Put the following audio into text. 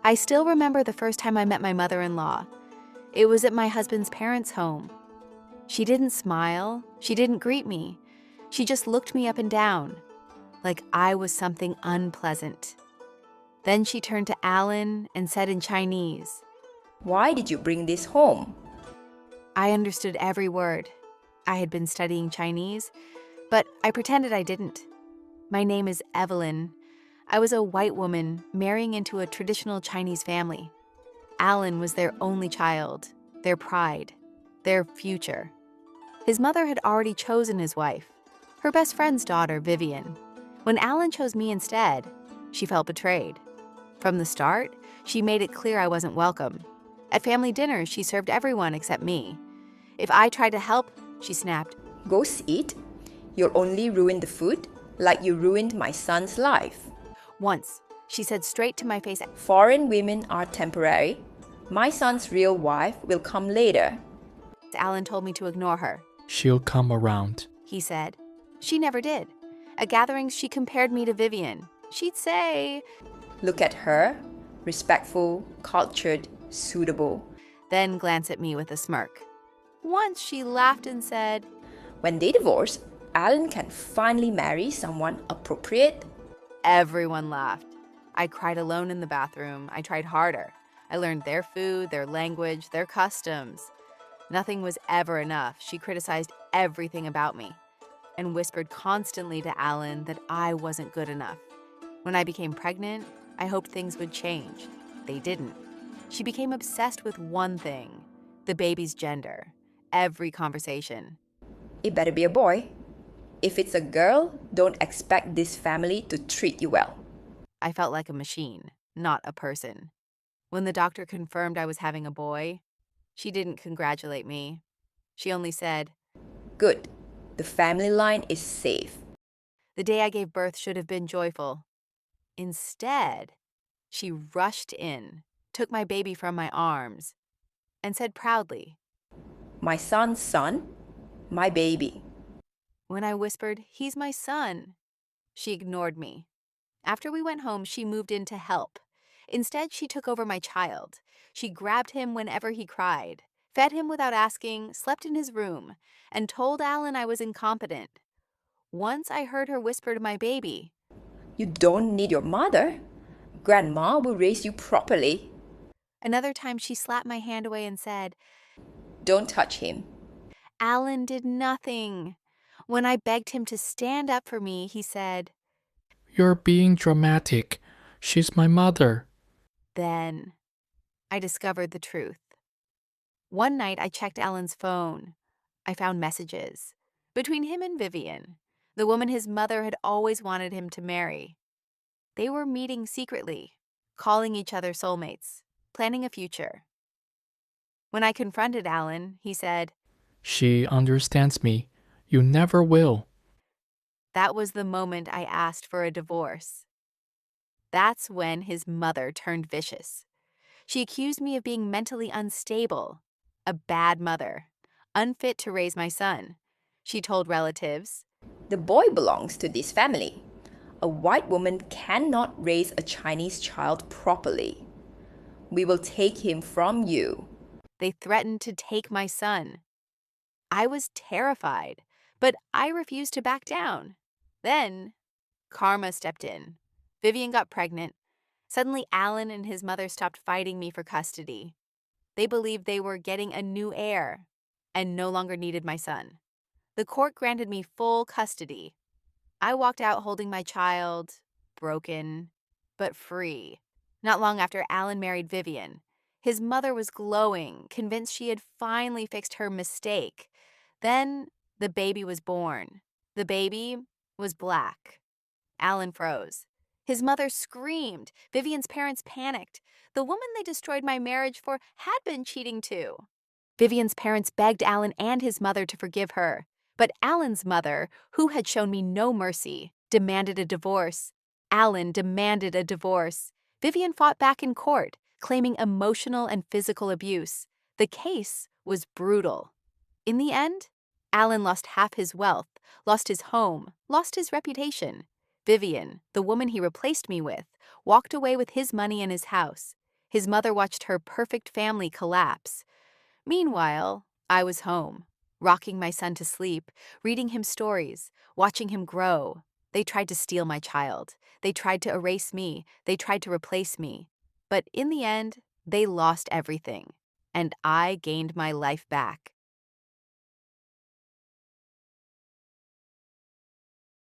I still remember the first time I met my mother-in-law. It was at my husband's parents' home. She didn't smile. She didn't greet me. She just looked me up and down, like I was something unpleasant. Then she turned to Alan and said in Chinese. Why did you bring this home? I understood every word. I had been studying Chinese, but I pretended I didn't. My name is Evelyn. I was a white woman marrying into a traditional Chinese family. Alan was their only child, their pride, their future. His mother had already chosen his wife, her best friend's daughter, Vivian. When Alan chose me instead, she felt betrayed. From the start, she made it clear I wasn't welcome. At family dinners, she served everyone except me. If I tried to help, she snapped. Go sit. You'll only ruin the food like you ruined my son's life. Once, she said straight to my face, Foreign women are temporary. My son's real wife will come later. Alan told me to ignore her. She'll come around. He said. She never did. At gatherings, she compared me to Vivian. She'd say, Look at her. Respectful, cultured, suitable. then glance at me with a smirk. Once she laughed and said, When they divorce, Alan can finally marry someone appropriate. Everyone laughed. I cried alone in the bathroom. I tried harder. I learned their food, their language, their customs. Nothing was ever enough. She criticized everything about me and whispered constantly to Alan that I wasn't good enough. When I became pregnant, I hoped things would change. They didn't. She became obsessed with one thing, the baby's gender. Every conversation. It better be a boy. If it's a girl, don't expect this family to treat you well. I felt like a machine, not a person. When the doctor confirmed I was having a boy, she didn't congratulate me. She only said, Good. The family line is safe. the day I gave birth should have been joyful. Instead, she rushed in, took my baby from my arms, and said proudly. My son's son, my baby. When I whispered, he's my son, she ignored me. After we went home, she moved in to help. Instead, she took over my child. She grabbed him whenever he cried, fed him without asking, slept in his room, and told Alan I was incompetent. Once I heard her whisper to my baby. You don't need your mother. Grandma will raise you properly. Another time she slapped my hand away and said, Don't touch him. Alan did nothing. When I begged him to stand up for me, he said, You're being dramatic. She's my mother. Then I discovered the truth. One night I checked Alan's phone. I found messages between him and Vivian, the woman his mother had always wanted him to marry. They were meeting secretly, calling each other soulmates, planning a future. When I confronted Alan, he said, She understands me. You never will. that was the moment I asked for a divorce. That's when his mother turned vicious. She accused me of being mentally unstable, a bad mother, unfit to raise my son. She told relatives, The boy belongs to this family. A white woman cannot raise a Chinese child properly. We will take him from you. they threatened to take my son. I was terrified, but I refused to back down. Then, karma stepped in. Vivian got pregnant. Suddenly, Alan and his mother stopped fighting me for custody. They believed they were getting a new heir and no longer needed my son. The court granted me full custody. I walked out holding my child, broken, but free. Not long after Alan married Vivian, his mother was glowing, convinced she had finally fixed her mistake. Then the baby was born. The baby was black. Alan froze. His mother screamed. Vivian's parents panicked. The woman they destroyed my marriage for had been cheating too. Vivian's parents begged Alan and his mother to forgive her. But Alan's mother, who had shown me no mercy, demanded a divorce. Alan demanded a divorce. Vivian fought back in court, claiming emotional and physical abuse. The case was brutal. In the end, Alan lost half his wealth, lost his home, lost his reputation. Vivian, the woman he replaced me with, walked away with his money and his house. His mother watched her perfect family collapse. Meanwhile, I was home, rocking my son to sleep, reading him stories, watching him grow. They tried to steal my child. They tried to erase me. They tried to replace me. But in the end, they lost everything, and I gained my life back.